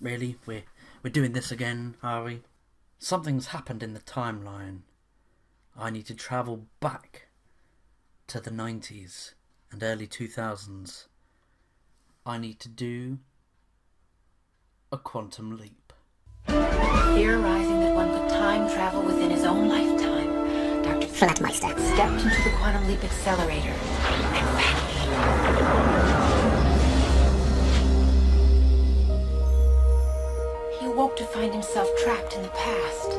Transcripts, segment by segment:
Really? We're doing this again, are we? Something's happened in the timeline. I need to travel back to the 90s and early 2000s. I need to do a quantum leap. Theorizing that one could time travel within his own lifetime, Dr. Flatmeister stepped into the quantum leap accelerator and vanished. He awoke to find himself trapped in the past,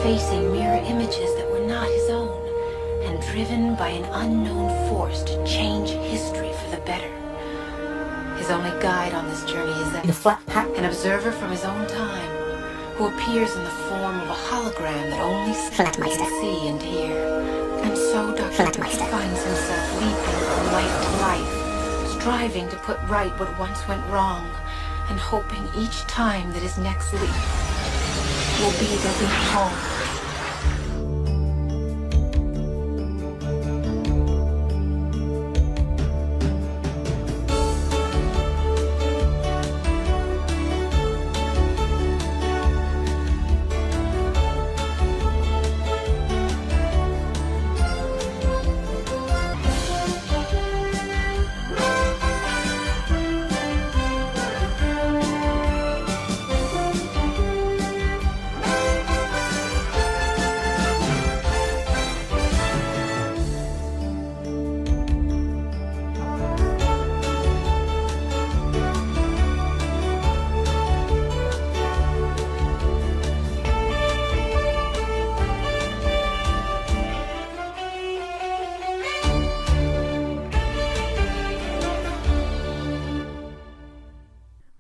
facing mirror images that were not his own, and driven by an unknown force to change history for the better. His only guide on this journey is the flat pack. an observer from his own time, who appears in the form of a hologram that only Flatmeister can see and hear. And so Dr. Flatmeister finds himself leaping from life to life, striving to put right what once went wrong, and hoping each time that his next leap will be the leap home.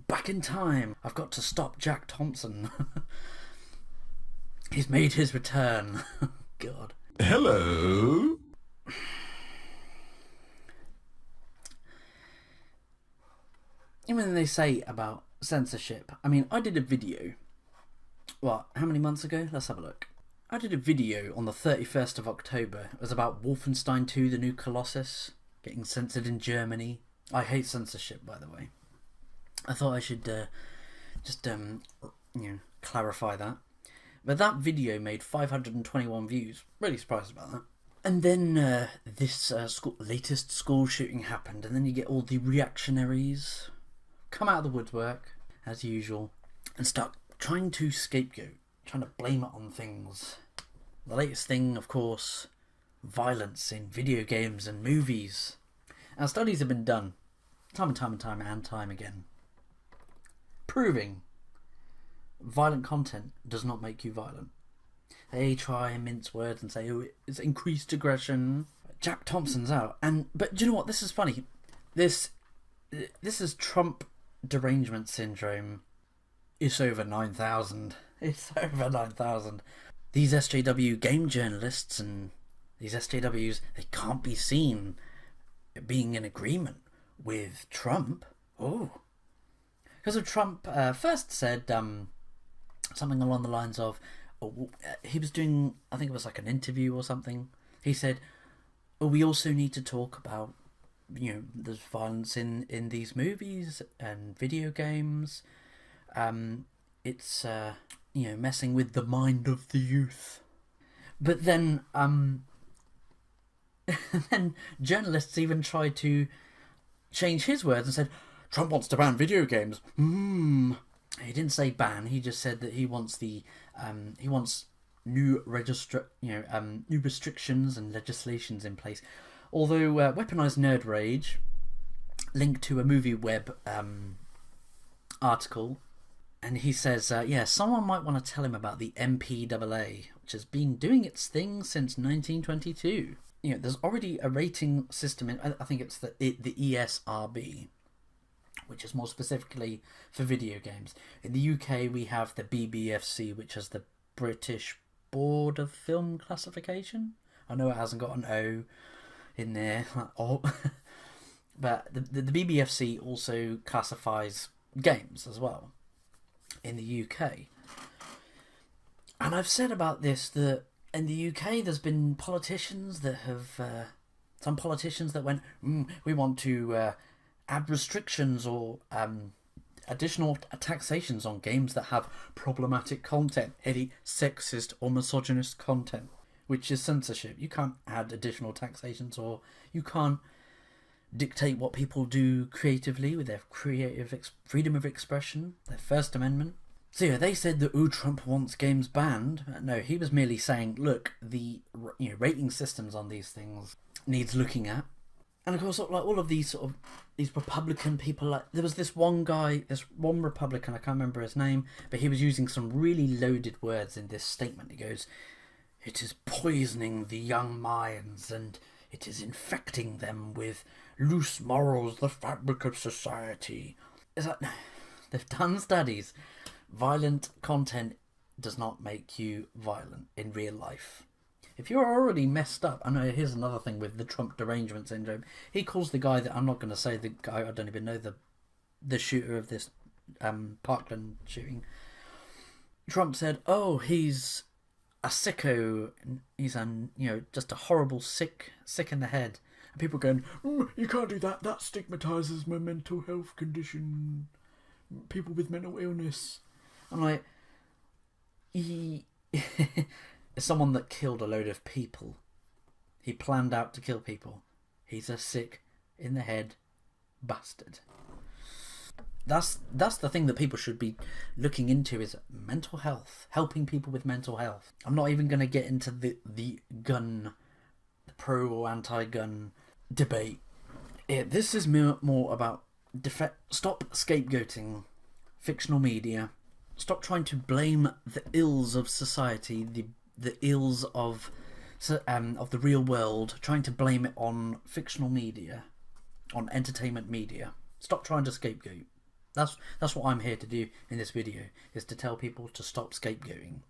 Back in time. I've got to stop Jack Thompson. He's made his return. God. Hello? Even they say about censorship. I mean, I did a video. What? How many months ago? Let's have a look. I did a video on the 31st of October. It was about Wolfenstein 2, the new Colossus, getting censored in Germany. I hate censorship, by the way. I thought I should just clarify that. But that video made 521 views. Really surprised about that. And then this latest school shooting happened, and then you get all the reactionaries come out of the woodwork, as usual, and start trying to scapegoat, trying to blame it on things. The latest thing, of course, violence in video games and movies. Now, studies have been done time and time again, proving violent content does not make you violent. They try and mince words and say, oh, it's increased aggression. Jack Thompson's out. But do you know what? This is funny. This is Trump derangement syndrome. It's over 9,000. It's over 9,000. These SJW game journalists and these SJWs, they can't be seen being in agreement with Trump. Oh. Because of Trump first said something along the lines of, he was doing, I think it was like an interview or something. He said, we also need to talk about, there's violence in these movies and video games. It's, messing with the mind of the youth. But then, then journalists even tried to change his words and said, Trump wants to ban video games. He didn't say ban. He just said that he wants new new restrictions and legislations in place. Although weaponized nerd rage linked to a movie web article, and he says, someone might want to tell him about the MPAA, which has been doing its thing since 1922. There's already a rating system. I think it's the ESRB, which is more specifically for video games. In the UK, we have the BBFC, which is the British Board of Film Classification. I know it hasn't got an O in there, but the BBFC also classifies games as well in the UK. And I've said about this that in the UK, there's been politicians that have some politicians that went, we want to add restrictions or additional taxations on games that have problematic content, heavy sexist or misogynist content, which is censorship. You can't add additional taxations, or you can't dictate what people do creatively with their freedom of expression, their First Amendment. So yeah, they said that Trump wants games banned. No, he was merely saying, look, the rating systems on these things needs looking at. And of course, like all of these these Republican people, like there was this one guy, this one Republican, I can't remember his name, but he was using some really loaded words in this statement. He goes, "It is poisoning the young minds and it is infecting them with loose morals, the fabric of society." It's like, they've done studies. Violent content does not make you violent in real life. If you're already messed up, I know here's another thing with the Trump derangement syndrome. He calls the guy that, I'm not going to say the guy, I don't even know the shooter of this Parkland shooting. Trump said, "Oh, he's a sicko. He's just a horrible sick in the head." And people are going, "You can't do that. That stigmatizes my mental health condition. People with mental illness." I'm like, he is someone that killed a load of people. He planned out to kill people. He's a sick in the head bastard. That's the thing that people should be looking into, is mental health, helping people with mental health. I'm not even going to get into the gun, the pro or anti-gun debate. This is more about stop scapegoating fictional media. Stop trying to blame the ills of society, the ills of the real world, trying to blame it on fictional media, on entertainment media. Stop trying to scapegoat. That's what I'm here to do in this video, is to tell people to stop scapegoating.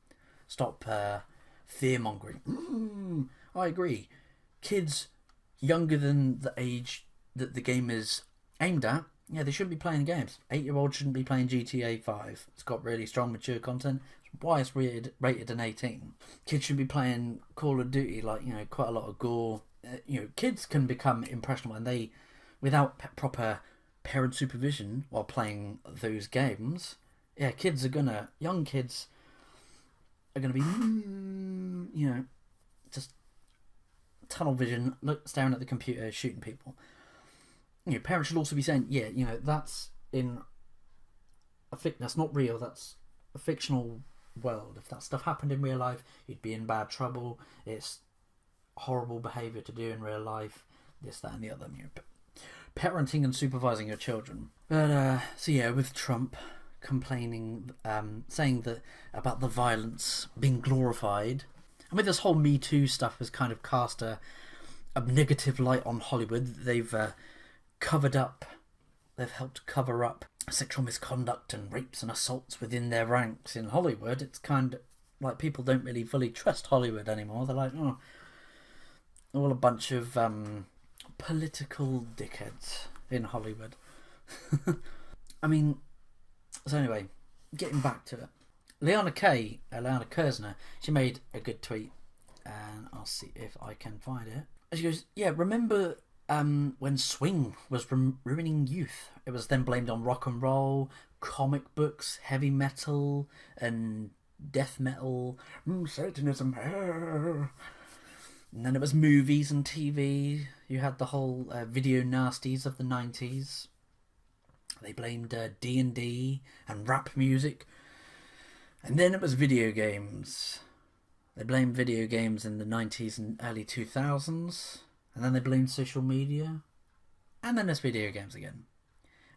Stop fear-mongering. I agree. Kids younger than the age that the game is aimed at, they shouldn't be playing games. 8-year-olds shouldn't be playing GTA 5. It's got really strong, mature content. It's why it's rated an 18. Kids should be playing Call of Duty, quite a lot of gore. Kids can become impressionable, and without proper parent supervision while playing those games, young kids are gonna be, just tunnel vision, staring at the computer, shooting people. Parents should also be saying, that's that's not real, that's a fictional world. If that stuff happened in real life, you'd be in bad trouble. It's horrible behaviour to do in real life. This, that, and the other. Parenting and supervising your children. But with Trump complaining, saying that about the violence being glorified, and with this whole Me Too stuff has kind of cast a negative light on Hollywood. They've helped cover up sexual misconduct and rapes and assaults within their ranks in Hollywood. It's kind of like people don't really fully trust Hollywood anymore. They're like, all a bunch of political dickheads in Hollywood. So anyway, getting back to it. Liana Kersner, she made a good tweet, and I'll see if I can find it. She goes, remember when swing was ruining youth? It was then blamed on rock and roll, comic books, heavy metal, and death metal, Satanism. And then it was movies and TV. You had the whole video nasties of the 90s. They blamed D&D and rap music. And then it was video games. They blamed video games in the 90s and early 2000s. And then they blamed social media. And then there's video games again.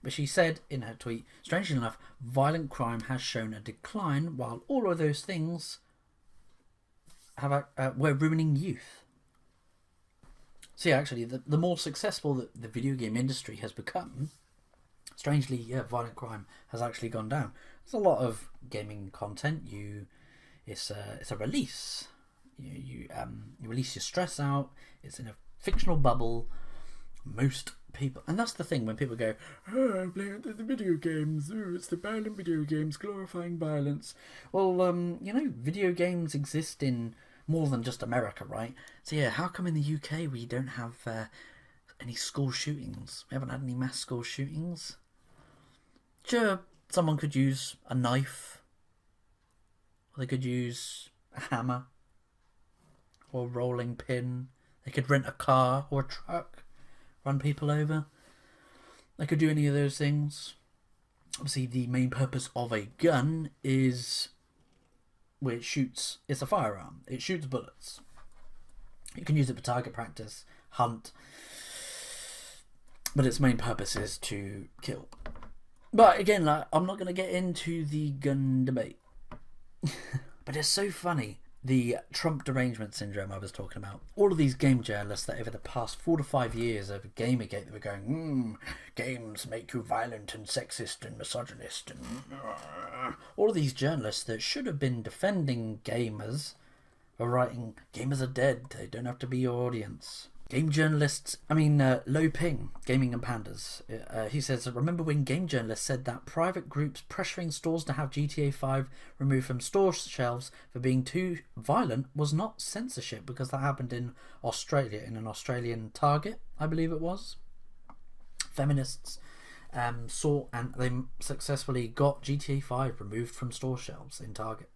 But she said in her tweet, strangely enough, violent crime has shown a decline, while all of those things were ruining youth. So actually, the more successful that the video game industry has become, strangely, violent crime has actually gone down. There's a lot of gaming content. It's a release. You release your stress out. It's in a fictional bubble. Most people, and that's the thing when people go, I'm playing the video games. It's the violent video games glorifying violence. Well, video games exist in more than just America, right? So how come in the UK we don't have any school shootings? We haven't had any mass school shootings. Sure, Someone could use a knife, or they could use a hammer, or a rolling pin. They could rent a car or a truck, run people over. They could do any of those things. Obviously, the main purpose of a gun is where it shoots. It's a firearm. It shoots bullets. You can use it for target practice, hunt, but its main purpose is to kill. But again, like, I'm not going to get into the gun debate. But it's so funny. The Trump derangement syndrome I was talking about. All of these game journalists that over the past 4 to 5 years over Gamergate, they were going, games make you violent and sexist and misogynist. And all of these journalists that should have been defending gamers are writing, gamers are dead, they don't have to be your audience. Game journalists, Low Ping, Gaming and Pandas, he says, remember when game journalists said that private groups pressuring stores to have GTA 5 removed from store shelves for being too violent was not censorship, because that happened in Australia, in an Australian Target, I believe it was. Feminists saw and they successfully got GTA 5 removed from store shelves in Target.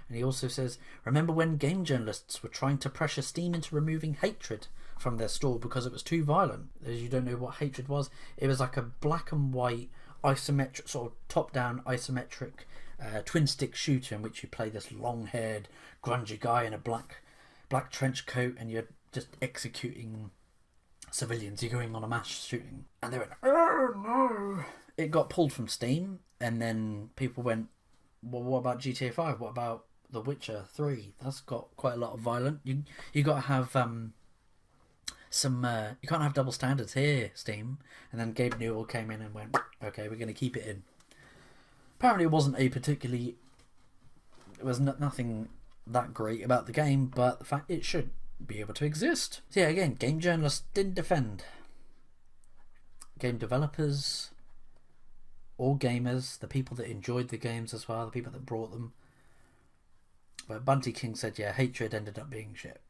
And he also says, remember when game journalists were trying to pressure Steam into removing hatred from their store because it was too violent? As you don't know what hatred was, it was like a black and white isometric, sort of top-down isometric twin stick shooter in which you play this long-haired grungy guy in a black trench coat, and you're just executing civilians. You're going on a mass shooting. And they went, oh no! It got pulled from Steam, and then people went, well, what about GTA 5? What about The Witcher 3? That's got quite a lot of violence. You got to have you can't have double standards here, Steam. And then Gabe Newell came in and went, okay, we're going to keep it in. Apparently it wasn't it was nothing that great about the game, but the fact it should be able to exist. So yeah, again, game journalists didn't defend. Game developers, all gamers, the people that enjoyed the games as well, the people that brought them. But Bunty King said, yeah, hatred ended up being shit.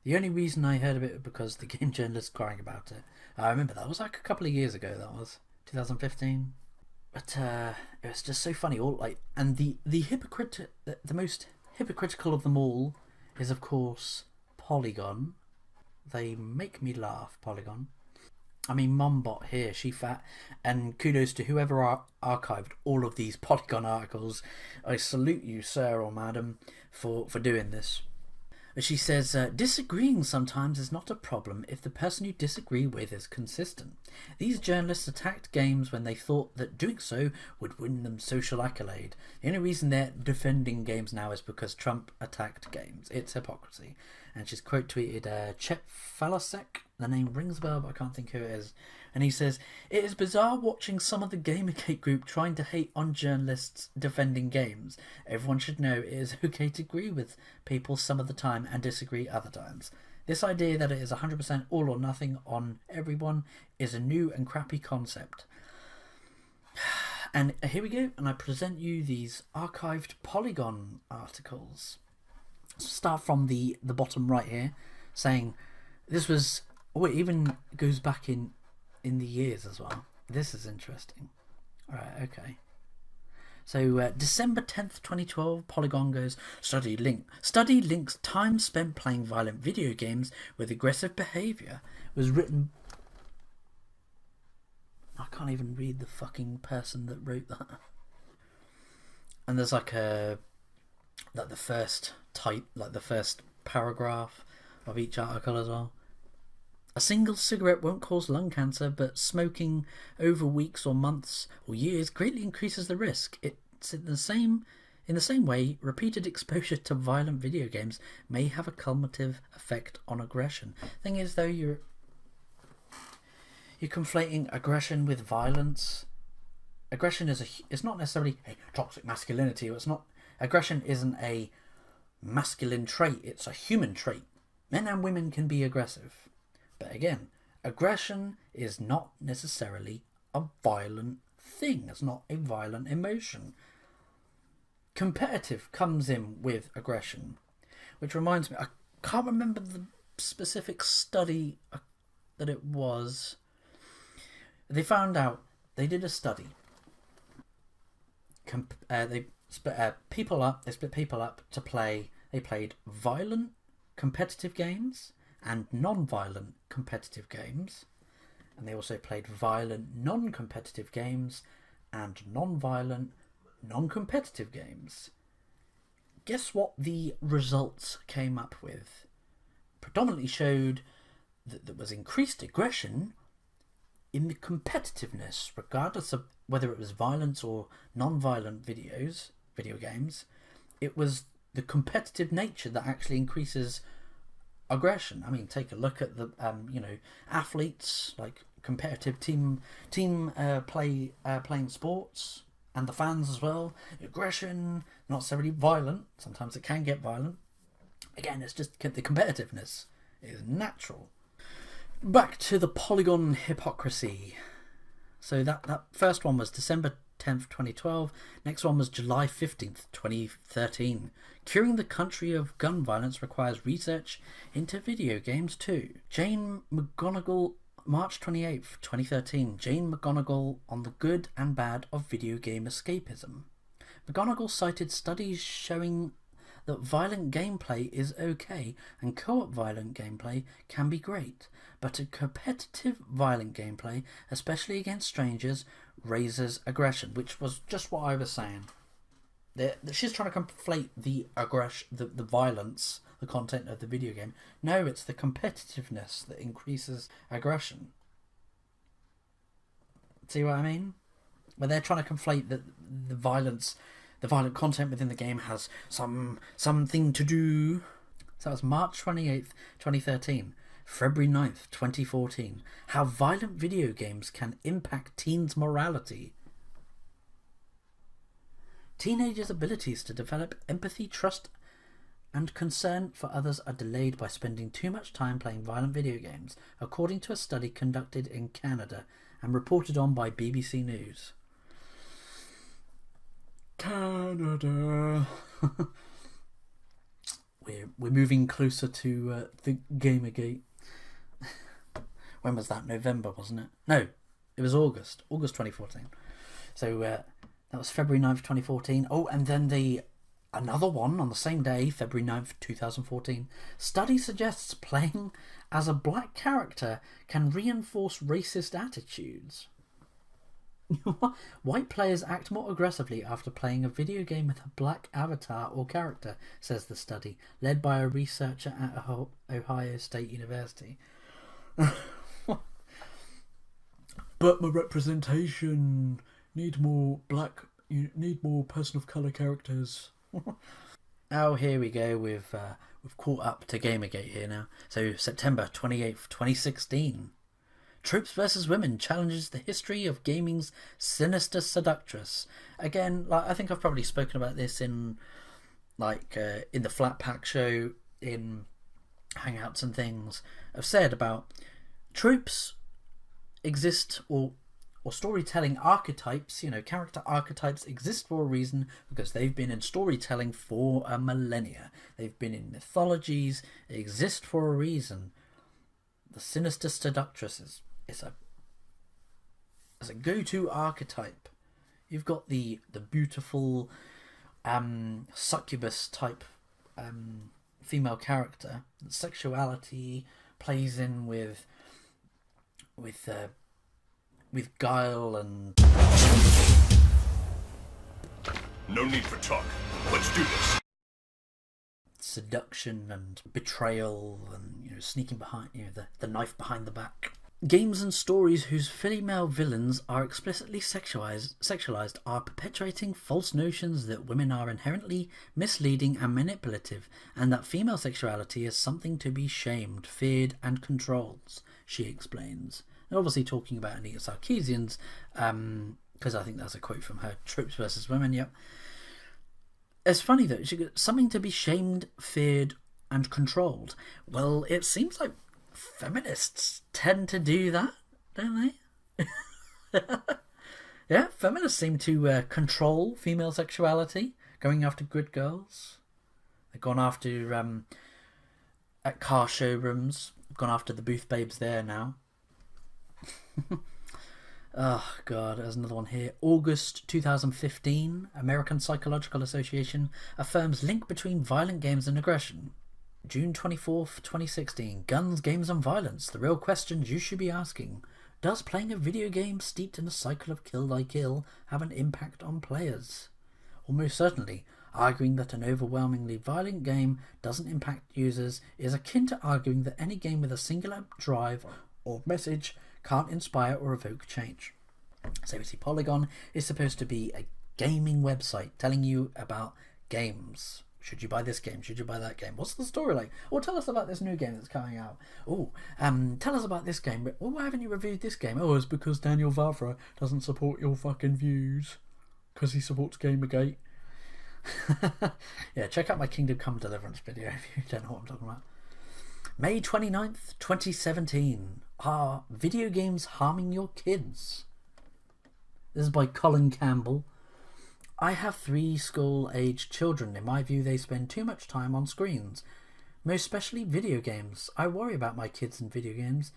The only reason I heard of it was because the game journalists crying about it. I remember that was like a couple of years ago. That was 2015. But it was just so funny. And the most hypocritical of them all is, of course, Polygon. They make me laugh, Polygon. Mumbot here, she fat, and kudos to whoever archived all of these Polygon articles. I salute you, sir or madam, for doing this. She says, disagreeing sometimes is not a problem if the person you disagree with is consistent. These journalists attacked games when they thought that doing so would win them social accolade. The only reason they're defending games now is because Trump attacked games. It's hypocrisy. And she's quote tweeted Chet Falasek. The name rings a bell, but I can't think who it is. And he says, it is bizarre watching some of the Gamergate group trying to hate on journalists defending games. Everyone should know it is okay to agree with people some of the time and disagree other times. This idea that it is 100% all or nothing on everyone is a new and crappy concept. And here we go, and I present you these archived Polygon articles. Start from the bottom right here, saying this was... Oh, it even goes back in the years as well. This is interesting. Alright, okay. So, December 10th, 2012, Polygon goes, Study links time spent playing violent video games with aggressive behaviour. Was written... I can't even read the fucking person that wrote that. And there's like the first paragraph of each article as well. A single cigarette won't cause lung cancer, but smoking over weeks or months or years greatly increases the risk. It's in the same way, repeated exposure to violent video games may have a cumulative effect on aggression. Thing is, though, you're conflating aggression with violence. Aggression it's not necessarily a toxic masculinity. It's not. Aggression isn't a masculine trait. It's a human trait. Men and women can be aggressive. But again, aggression is not necessarily a violent thing. It's not a violent emotion. Competitive comes in with aggression. Which reminds me, I can't remember the specific study that it was. They found out, they did a study they split people up. They split people up to play. They played violent competitive games and non-violent competitive games, and they also played violent non-competitive games and non-violent non-competitive games. Guess what the results came up with? Predominantly showed that there was increased aggression in the competitiveness, regardless of whether it was violence or non-violent video games. It was the competitive nature that actually increases aggression. I mean, take a look at the athletes, like competitive team playing sports, and the fans as well. Aggression, not necessarily violent. Sometimes it can get violent. Again, it's just the competitiveness is natural. Back to the Polygon hypocrisy. So that first one was December 10th, 2012. Next one was July 15th, 2013. Curing the country of gun violence requires research into video games too. Jane McGonigal, March 28th, 2013. Jane McGonigal on the good and bad of video game escapism. McGonigal cited studies showing that violent gameplay is okay and co-op violent gameplay can be great, but a competitive violent gameplay, especially against strangers, raises aggression, which was just what I was saying. She's trying to conflate the aggression, the violence, the content of the video game. No, it's the competitiveness that increases aggression. See what I mean? Where they're trying to conflate the violent content within the game has something to do. So that was March 28th, 2013. February 9th, 2014. How violent video games can impact teens' morality. Teenagers' abilities to develop empathy, trust, and concern for others are delayed by spending too much time playing violent video games, according to a study conducted in Canada and reported on by BBC News. Canada. We're moving closer to the Gamergate. When was that? November, wasn't it? No, it was August 2014. So that was February 9th, 2014. Oh, and then another one on the same day, February 9th, 2014. Study suggests playing as a black character can reinforce racist attitudes. White players act more aggressively after playing a video game with a black avatar or character, says the study, led by a researcher at Ohio State University. But my representation, need more person of colour characters. Oh, here we go. We've caught up to Gamergate here now. So September 28th, 2016. Troops vs. Women challenges the history of gaming's sinister seductress. Again, I think I've probably spoken about this in the Flat Pack show, in Hangouts and things. I've said about troops exist, or storytelling archetypes, character archetypes exist for a reason, because they've been in storytelling for a millennia. They've been in mythologies, they exist for a reason. The sinister seductress is a go-to archetype. You've got the beautiful succubus type female character. Sexuality plays in with guile and... No need for talk. Let's do this. Seduction and betrayal and sneaking behind the knife behind the back. Games and stories whose female villains are explicitly sexualized are perpetuating false notions that women are inherently misleading and manipulative, and that female sexuality is something to be shamed, feared, and controlled, she explains. And obviously talking about Anita Sarkeesian's, because I think that's a quote from her Troops vs. Women, yep. It's funny though, she got something to be shamed, feared, and controlled. Well, it seems like feminists tend to do that, don't they? Yeah, feminists seem to control female sexuality, going after good girls. They've gone after, at car showrooms, gone after the booth babes there now. Oh, God, there's another one here. August 2015, American Psychological Association affirms link between violent games and aggression. June 24th, 2016, Guns, Games and Violence. The real questions you should be asking. Does playing a video game steeped in a cycle of kill by kill have an impact on players? Almost certainly. Arguing that an overwhelmingly violent game doesn't impact users is akin to arguing that any game with a singular drive or message can't inspire or evoke change. So we see Polygon is supposed to be a gaming website telling you about games. Should you buy this game? Should you buy that game? What's the story like? Or tell us about this new game that's coming out. Oh, tell us about this game. Well, why haven't you reviewed this game? Oh, it's because Daniel Vavra doesn't support your fucking views. Because he supports Gamergate. Yeah, check out my Kingdom Come Deliverance video if you don't know what I'm talking about. May 29th, 2017. Are video games harming your kids? This is by Colin Campbell. I have 3 school-aged children. In my view, they spend too much time on screens, most especially video games. I worry about my kids and video games,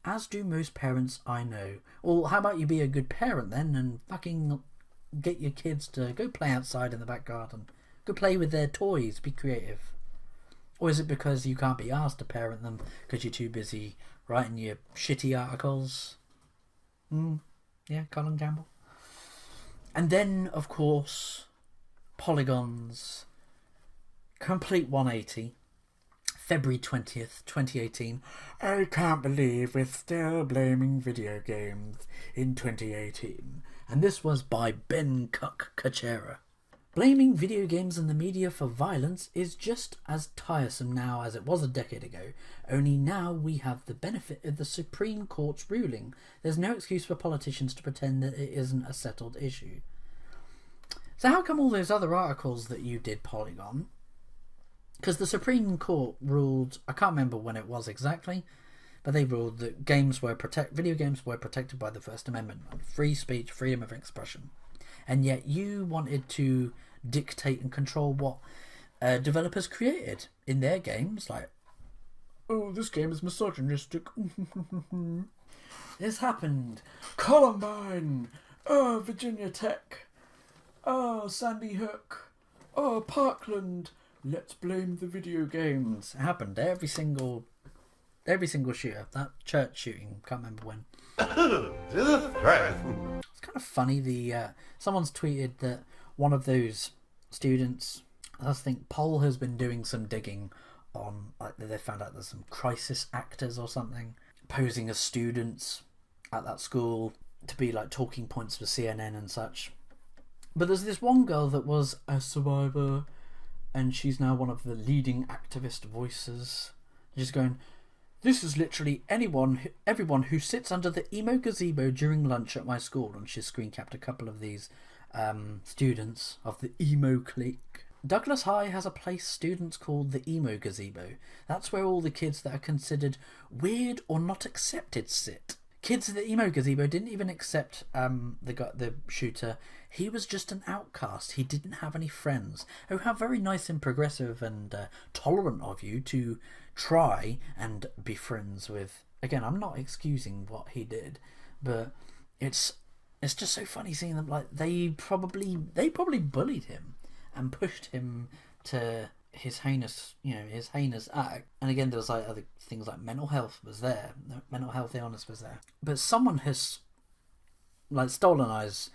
as do most parents I know. Well, how about you be a good parent then and fucking get your kids to go play outside in the back garden. Go play with their toys. Be creative. Or is it because you can't be asked to parent them because you're too busy writing your shitty articles? Yeah, Colin Campbell. And then, of course, Polygon's complete 180. February 20th, 2018. I can't believe we're still blaming video games in 2018. And this was by Ben Kachera. Blaming video games and the media for violence is just as tiresome now as it was a decade ago, only now we have the benefit of the Supreme Court's ruling. There's no excuse for politicians to pretend that it isn't a settled issue. So how come all those other articles that you did, Polygon? Because the Supreme Court ruled, I can't remember when it was exactly, but they ruled that video games were protected by the First Amendment, free speech, freedom of expression. And yet you wanted to dictate and control what developers created in their games. Like, oh, this game is misogynistic. This happened. Columbine. Oh, Virginia Tech. Oh, Sandy Hook. Oh, Parkland. Let's blame the video games. It happened. Every single shooter. That church shooting. Can't remember when. It's kind of funny. Someone's tweeted that one of those students, I think Paul, has been doing some digging on, like, they found out there's some crisis actors or something posing as students at that school to be like talking points for CNN and such. But there's this one girl that was a survivor, and she's now one of the leading activist voices. Just going, this is literally everyone who sits under the emo gazebo during lunch at my school. And she's screen capped a couple of these students of the emo clique. Douglas High has a place students called the emo gazebo. That's where all the kids that are considered weird or not accepted sit. Kids at the emo gazebo didn't even accept the shooter. He was just an outcast. He didn't have any friends. Oh, how very nice and progressive and tolerant of you to try and be friends with. Again, I'm not excusing what he did, but it's just so funny seeing them, like, they probably bullied him and pushed him to his heinous act. And again, there was like other things like mental health was there, mental health illness was there. But someone has, like, Stolen Eyes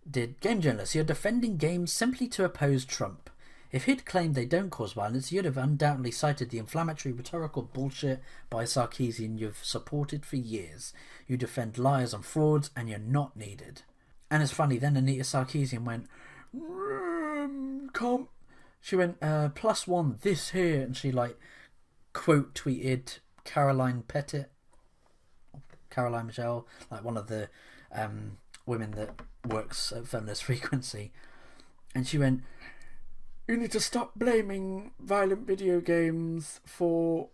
did, game journalist, you're defending games simply to oppose Trump. If he'd claimed they don't cause violence, you'd have undoubtedly cited the inflammatory rhetorical bullshit by Sarkeesian you've supported for years. You defend liars and frauds, and you're not needed. And it's funny, then Anita Sarkeesian went, she went, +1 this here, and she, like, quote tweeted Caroline Michelle, like one of the women that works at Feminist Frequency, and she went, you need to stop blaming violent video games for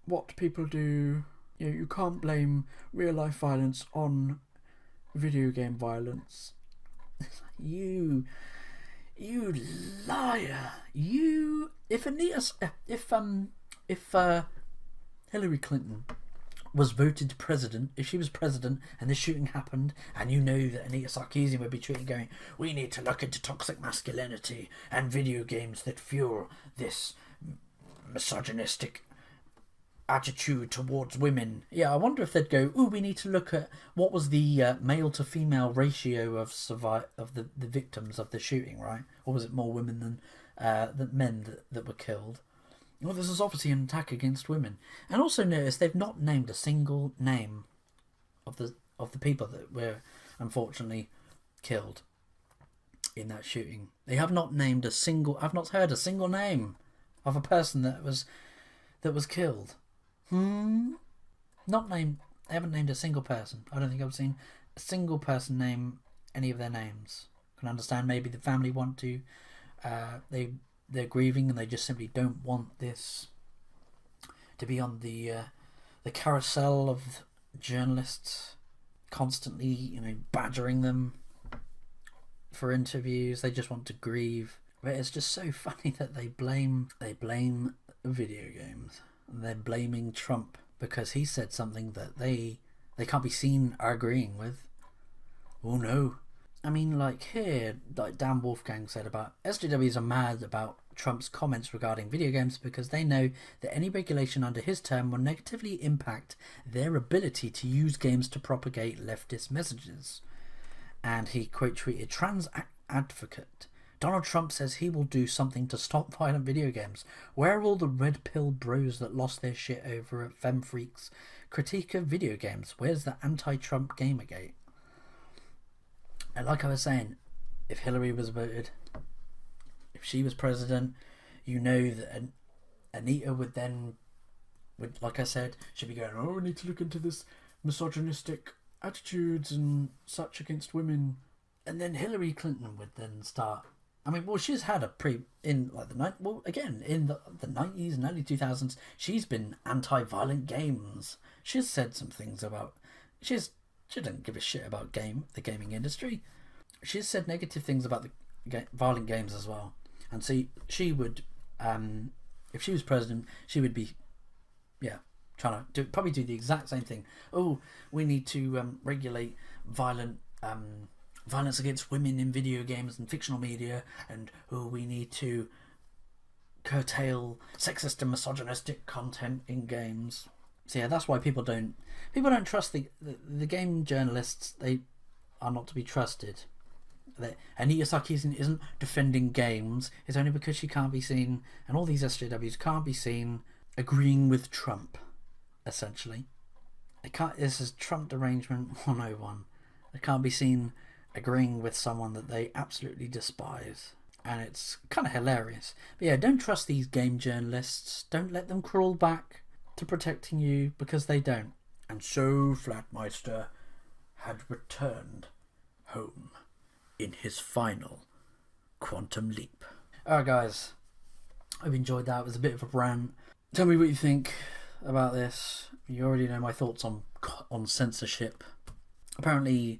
what people do. You can't blame real life violence on video game violence. You liar. If Hillary Clinton was voted president, if she was president and this shooting happened, and you know that Anita Sarkeesian would be tweeting going, we need to look into toxic masculinity and video games that fuel this misogynistic attitude towards women. Yeah, I wonder if they'd go, ooh, we need to look at what was the male to female ratio of the victims of the shooting, right? Or was it more women than men that were killed? Well, this is obviously an attack against women. And also notice they've not named a single name of the people that were unfortunately killed in that shooting. They have not named a single... I've not heard a single name of a person that was killed. Not named... They haven't named a single person. I don't think I've seen a single person name any of their names. I can understand maybe the family want to... They're grieving and they just simply don't want this to be on the carousel of journalists constantly, badgering them for interviews. They just want to grieve. But it's just so funny that they blame video games. And they're blaming Trump because he said something that they can't be seen agreeing with. Oh no. I mean, like here, like Dan Wolfgang said about SJWs are mad about Trump's comments regarding video games because they know that any regulation under his term will negatively impact their ability to use games to propagate leftist messages. And he quote tweeted, trans advocate. Donald Trump says he will do something to stop violent video games. Where are all the red pill bros that lost their shit over at FemFreak's critique of video games? Where's the anti-Trump Gamergate? And like I was saying, if Hillary was voted, if she was president, you know that Anita would, like I said, she'd be going, oh, we need to look into this misogynistic attitudes and such against women. And then Hillary Clinton would then start... I mean, well, she's had in the 90s and early 2000s, she's been anti-violent games. She's said some things about... She doesn't give a shit about the gaming industry. She's said negative things about the violent games as well. And so she would, if she was president, she would be, trying to probably do the exact same thing. Oh, we need to regulate violence against women in video games and fictional media, and we need to curtail sexist and misogynistic content in games. So yeah, that's why people don't trust the game journalists. They are not to be trusted. Anita Sarkeesian isn't defending games. It's only because she can't be seen, and all these SJWs can't be seen agreeing with Trump. Essentially, they can't. This is Trump derangement 101. They can't be seen agreeing with someone that they absolutely despise, and it's kind of hilarious. But yeah, don't trust these game journalists. Don't let them crawl back to protecting you, because they don't. And so Flatmeister had returned home in his final quantum leap. Alright guys, I've enjoyed that. It was a bit of a rant. Tell me what you think about this. You already know my thoughts on censorship. Apparently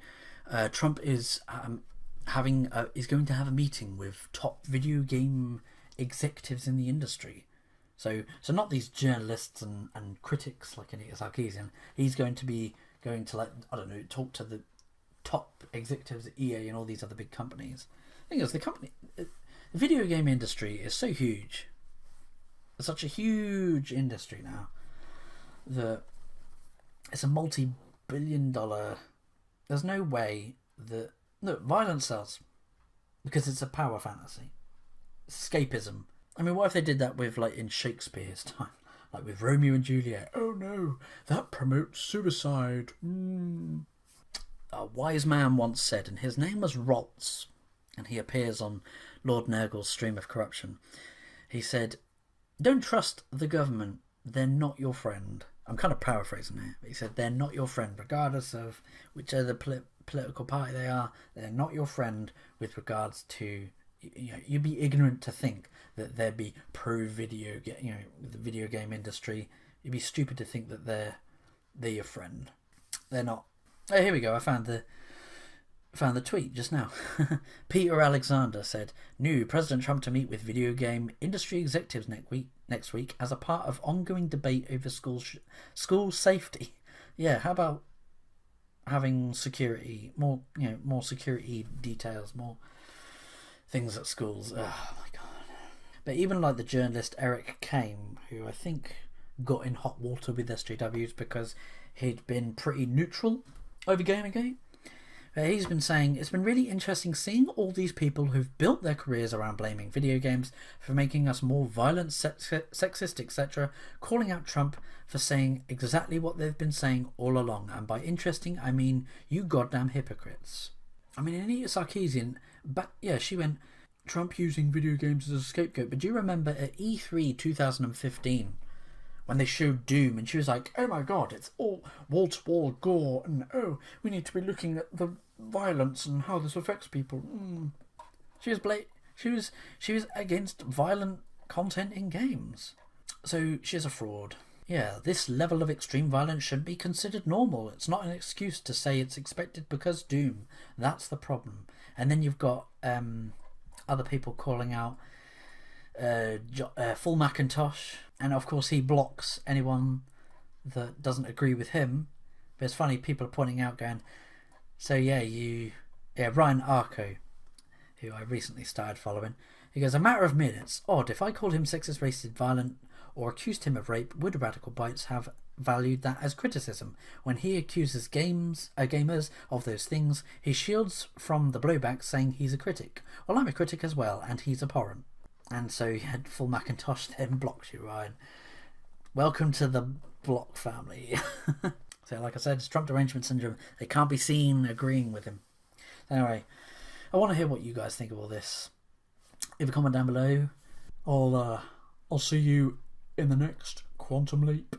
Trump is going to have a meeting with top video game executives in the industry. So not these journalists and critics like Anita Sarkeesian. He's going to talk to the top executives at EA and all these other big companies. The thing is, the video game industry is so huge. It's such a huge industry now that it's a multi-billion-dollar... There's no way that... Look, violence sells because it's a power fantasy. It's escapism. I mean, what if they did that with, like, in Shakespeare's time? Like with Romeo and Juliet. Oh no, that promotes suicide. A wise man once said, and his name was Roltz, and he appears on Lord Nurgle's Stream of Corruption. He said, don't trust the government, they're not your friend. I'm kind of paraphrasing here, but he said, they're not your friend, regardless of which other political party they are. They're not your friend with regards to... you'd be ignorant to think that they'd be pro-video, the video game industry. You'd be stupid to think that they're your friend. They're not. Oh, here we go. I found the tweet just now. Peter Alexander said, "New President Trump to meet with video game industry executives next week as a part of ongoing debate over school safety." Yeah, how about having security, more security details, more things at schools. Oh my god. But even like the journalist Eric Kane, who I think got in hot water with SJWs because he'd been pretty neutral over Gamergate. He's been saying it's been really interesting seeing all these people who've built their careers around blaming video games for making us more violent, sexist, etc., calling out Trump for saying exactly what they've been saying all along. And by interesting, I mean you goddamn hypocrites. I mean, Anita Sarkeesian, but yeah, she went, Trump using video games as a scapegoat. But do you remember at E3 2015 when they showed Doom and she was like, oh my god, it's all wall-to-wall gore and oh, we need to be looking at the violence and how this affects people. She was against violent content in games. So she's a fraud. Yeah, this level of extreme violence shouldn't be considered normal. It's not an excuse to say it's expected because Doom. That's the problem. And then you've got other people calling out Full Macintosh, and of course he blocks anyone that doesn't agree with him. But it's funny, people are pointing out going, so Ryan Arco, who I recently started following, he goes, a matter of minutes. Odd, if I called him sexist, racist, violent, or accused him of rape, would Radical Bites have valued that as criticism? When he accuses gamers of those things, he shields from the blowback, saying he's a critic. Well, I'm a critic as well, and he's abhorrent. And so he had Full Macintosh then blocked you, Ryan. Welcome to the block family. So like I said, it's Trump derangement syndrome. They can't be seen agreeing with him. Anyway, I want to hear what you guys think of all this. Leave a comment down below. I'll see you in the next Quantum Leap.